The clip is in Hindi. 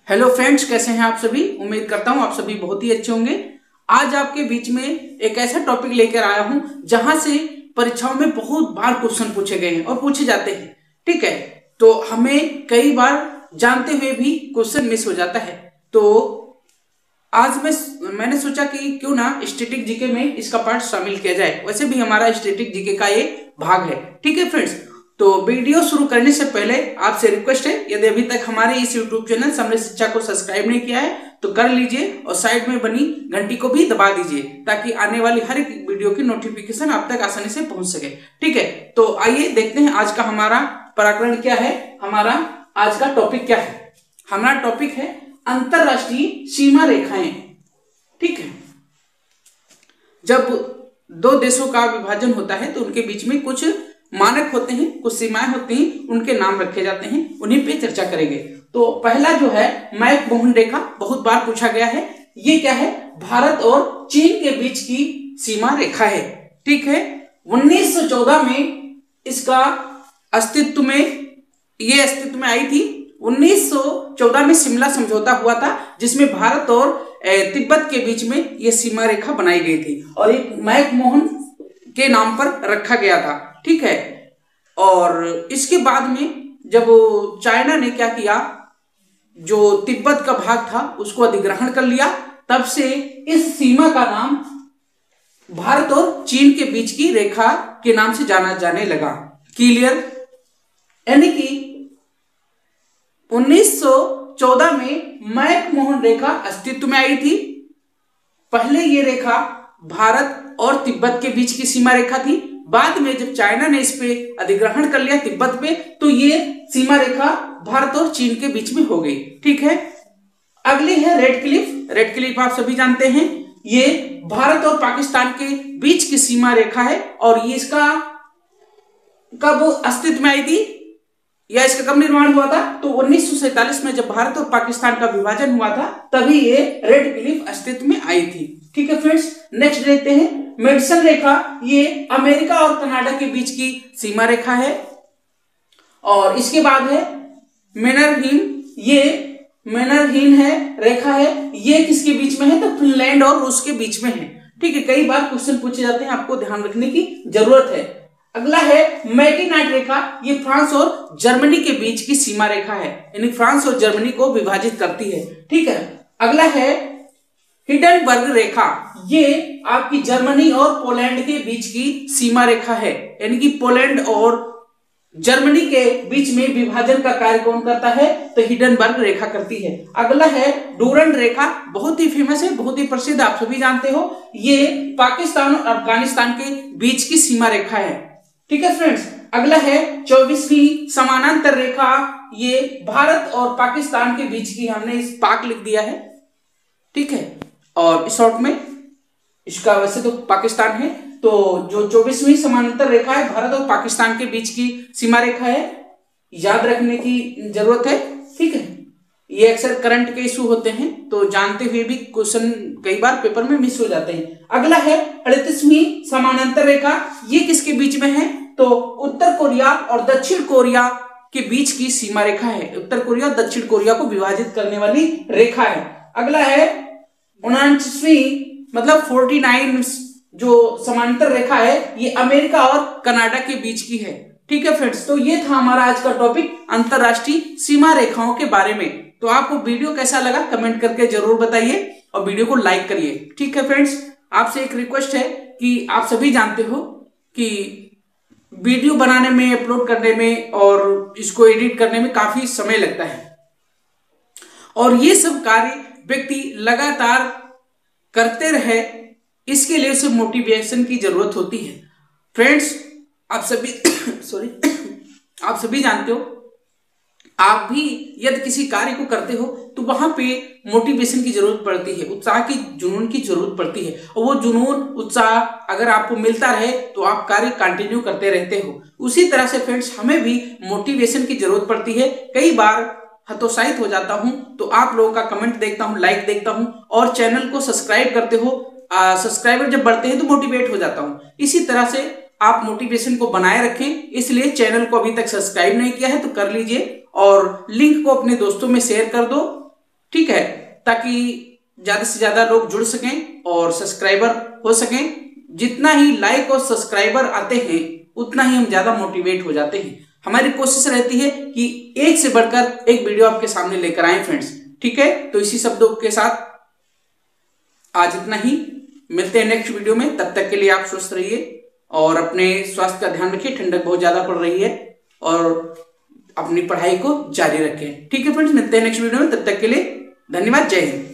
हेलो फ्रेंड्स, कैसे हैं आप सभी। उम्मीद करता हूं आप सभी बहुत ही अच्छे होंगे। आज आपके बीच में एक ऐसा टॉपिक लेकर आया हूं जहां से परीक्षाओं में बहुत बार क्वेश्चन पूछे गए हैं और पूछे जाते हैं। ठीक है, तो हमें कई बार जानते हुए भी क्वेश्चन मिस हो जाता है। तो आज मैंने सोचा कि क्यों ना स्टैटिक जीके में इसका पार्ट शामिल किया जाए। वैसे भी हमारा स्टैटिक जीके का ये भाग है। ठीक है फ्रेंड्स, तो वीडियो शुरू करने से पहले आपसे रिक्वेस्ट है, यदि अभी तक हमारे इस यूट्यूब चैनल समृद्ध शिक्षा को सब्सक्राइब नहीं किया है तो कर लीजिए और साइड में बनी घंटी को भी दबा दीजिए ताकि आने वाली हर एक वीडियो की नोटिफिकेशन आप तक आसानी से पहुंच सके। ठीक है, तो आइए देखते हैं आज का हमारा प्रकरण क्या है, हमारा आज का टॉपिक क्या है। हमारा टॉपिक है अंतरराष्ट्रीय सीमा रेखाएं। ठीक है, जब दो देशों का विभाजन होता है तो उनके बीच में कुछ मानक होते हैं, कुछ सीमाएं होती हैं, उनके नाम रखे जाते हैं, उन्हीं पे चर्चा करेंगे। तो पहला जो है मैक-मोहन रेखा, बहुत बार पूछा गया है। ये क्या है? भारत और चीन के बीच की सीमा रेखा है। ठीक है, 1914 में इसका अस्तित्व में आई थी। 1914 में शिमला समझौता हुआ था जिसमें भारत और तिब्बत के बीच में यह सीमा रेखा बनाई गई थी और एक मैक-मोहन के नाम पर रखा गया था। ठीक है, और इसके बाद में जब चाइना ने क्या किया, जो तिब्बत का भाग था उसको अधिग्रहण कर लिया, तब से इस सीमा का नाम भारत और चीन के बीच की रेखा के नाम से जाना जाने लगा। क्लियर? यानी कि 1914 में मैक-मोहन रेखा अस्तित्व में आई थी। पहले ये रेखा भारत और तिब्बत के बीच की सीमा रेखा थी। बाद में जब चाइना ने इस पे अधिग्रहण कर लिया तिब्बत पे, तो ये सीमा रेखा भारत और चीन के बीच में हो गई। ठीक है, अगली है रेड क्लिफ। रेड क्लिफ आप सभी जानते हैं, ये भारत और पाकिस्तान के बीच की सीमा रेखा है और ये इसका कब अस्तित्व में आई थी या इसका कब निर्माण हुआ था? तो 1947 में जब भारत और पाकिस्तान का विभाजन हुआ था तभी ये रेड क्लिफ अस्तित्व में आई थी। ठीक है फ्रेंड्स, नेक्स्ट देखते हैं मेडिसन रेखा। ये अमेरिका और कनाडा के बीच की सीमा रेखा है। और इसके बाद है मैनरहीन। ये मैनरहीन है रेखा है, ये किसके बीच में है? तो फिनलैंड और रूस के बीच में है। ठीक है, कई बार क्वेश्चन पूछे जाते हैं, आपको ध्यान रखने की जरूरत है। अगला है मैकीनाइट रेखा। ये फ्रांस और जर्मनी के बीच की सीमा रेखा है, यानी फ्रांस और जर्मनी को विभाजित करती है। ठीक है, अगला है हिंडनबर्ग रेखा। ये आपकी जर्मनी और पोलैंड के बीच की सीमा रेखा है, यानी कि पोलैंड और जर्मनी के बीच में विभाजन का कार्य कौन करता है? तो हिंडनबर्ग रेखा करती है। अगला है डूरंड रेखा, बहुत ही फेमस है, बहुत ही प्रसिद्ध, आप सभी जानते हो। ये पाकिस्तान और अफगानिस्तान के बीच की सीमा रेखा है। ठीक है फ्रेंड्स, अगला है 24वीं समानांतर रेखा। ये भारत और पाकिस्तान के बीच की, हमने इस पाक लिख दिया है। ठीक है, और शॉर्ट में इसका वैसे तो पाकिस्तान है, तो जो 24वीं समानांतर रेखा है भारत और पाकिस्तान के बीच की सीमा रेखा है, याद रखने की जरूरत है। ठीक है, ये अक्सर करंट के इशू होते हैं तो जानते हुए भी क्वेश्चन कई बार पेपर में मिस हो जाते हैं। अगला है 38वीं समानांतर रेखा। ये किसके बीच में है? तो उत्तर कोरिया और दक्षिण कोरिया के बीच की सीमा रेखा है। उत्तर कोरिया और दक्षिण कोरिया को विभाजित करने वाली रेखा है। अगला है 49वीं मतलब 49 जो समांतर रेखा है, ये अमेरिका और कनाडा के बीच की है। ठीक है फ्रेंड्स, तो ये था हमारा आज का टॉपिक अंतरराष्ट्रीय सीमा रेखाओं के बारे में। तो आपको वीडियो कैसा लगा कमेंट करके जरूर बताइए और वीडियो को लाइक करिए। ठीक है फ्रेंड्स, आपसे एक रिक्वेस्ट है कि आप सभी जानते हो कि वीडियो बनाने में, अपलोड करने में और इसको एडिट करने में काफी समय लगता है और ये सब कार्य व्यक्ति लगातार करते रहे, इसके लिए उसे मोटिवेशन की जरूरत होती है। फ्रेंड्स, आप सभी आप सभी जानते हो, आप भी यदि किसी कार्य को करते हो तो वहां पे मोटिवेशन की जरूरत पड़ती है, उत्साह की, जुनून की जरूरत पड़ती है। और वो जुनून, उत्साह अगर आपको मिलता रहे तो आप कार्य कंटिन्यू करते रहते हो। उसी तरह से फ्रेंड्स, हमें भी मोटिवेशन की जरूरत पड़ती है। कई बार हतोत्साहित हो जाता हूं तो आप लोगों का कमेंट देखता हूं, लाइक देखता हूं और चैनल को सब्सक्राइब करते हो। सब्सक्राइबर जब बढ़ते हैं तो मोटिवेट हो जाता हूं। इसी तरह से आप मोटिवेशन को बनाए रखें, इसलिए चैनल को अभी तक सब्सक्राइब नहीं किया है तो कर लीजिए और लिंक को अपने दोस्तों में शेयर कर दो ठीक है, ताकि ज्यादा से ज्यादा लोग जुड़ सकें और सब्सक्राइबर हो सकें। जितना ही लाइक और सब्सक्राइबर आते हैं उतना ही हम ज्यादा मोटिवेट हो जाते हैं। हमारी कोशिश रहती है कि एक से बढ़कर एक वीडियो आपके सामने लेकर आए फ्रेंड्स। ठीक है, तो इसी शब्दों के साथ आज इतना ही, मिलते हैं नेक्स्ट वीडियो में। तब तक के लिए आप स्वस्थ रहिए और अपने स्वास्थ्य का ध्यान रखिए। ठंडक बहुत ज्यादा पड़ रही है और अपनी पढ़ाई को जारी रखें। ठीक है फ्रेंड्स, मिलते हैं नेक्स्ट वीडियो में। तब तक के लिए धन्यवाद, जय हिंद।